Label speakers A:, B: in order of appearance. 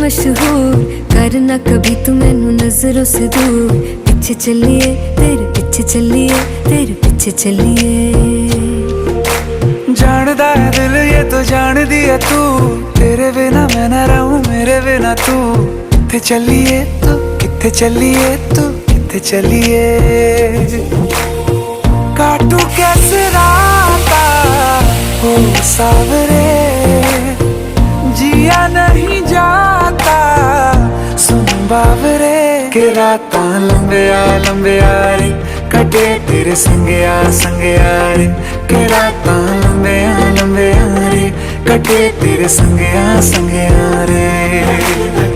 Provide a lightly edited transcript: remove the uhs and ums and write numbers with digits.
A: मशहूर, करना कभी तू मैनू नजरों से दूर। पीछे चलिए तेरे पीछे चलिए, तेरे पीछे चलिए।
B: जानदा है दिल ये तो जान दिया तू, तेरे बिना मैं ना रहूं मेरे बिना तू। किथे चलिए तू, किथे चलिए तू, किथे चलिए। काटू कैसे राता हो सावरे, जिया नहीं जाता सुन बावरे। के रातां लंबिया लंबिया रे, कटे तेरे संगया संगया रे। के रातां लंबिया लंबिया रे, कटे तेरे संगया संगया रे।